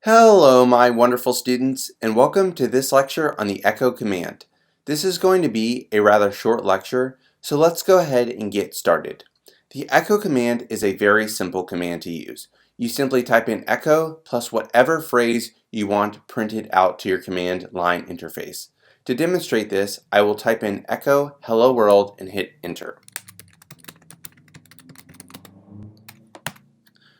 Hello, my wonderful students, and welcome to this lecture on the echo command. This is going to be a rather short lecture, so let's go ahead and get started. The echo command is a very simple command to use. You simply type in echo plus whatever phrase you want printed out to your command line interface. To demonstrate this, I will type in echo hello world and hit enter.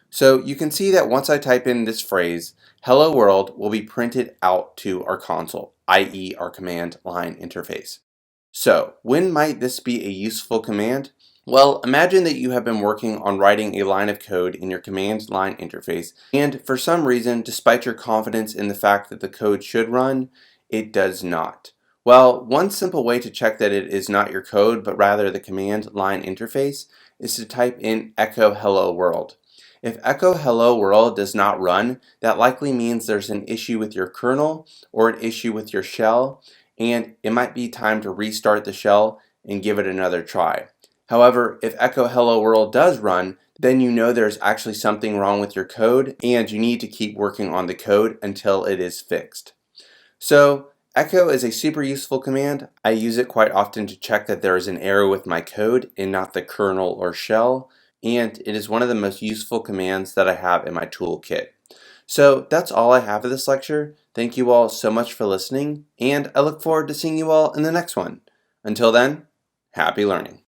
So you can see that once I type in this phrase, hello world will be printed out to our console, i.e. our command line interface. So when might this be a useful command? Well, imagine that you have been working on writing a line of code in your command line interface, and for some reason, despite your confidence in the fact that the code should run, it does not. Well, one simple way to check that it is not your code, but rather the command line interface, is to type in echo hello world. If echo hello world does not run, that likely means there's an issue with your kernel or an issue with your shell, and it might be time to restart the shell and give it another try. However, if echo hello world does run, then you know there's actually something wrong with your code and you need to keep working on the code until it is fixed. So echo is a super useful command. I use it quite often to check that there is an error with my code and not the kernel or shell, and it is one of the most useful commands that I have in my toolkit. So that's all I have for this lecture. Thank you all so much for listening, and I look forward to seeing you all in the next one. Until then, happy learning.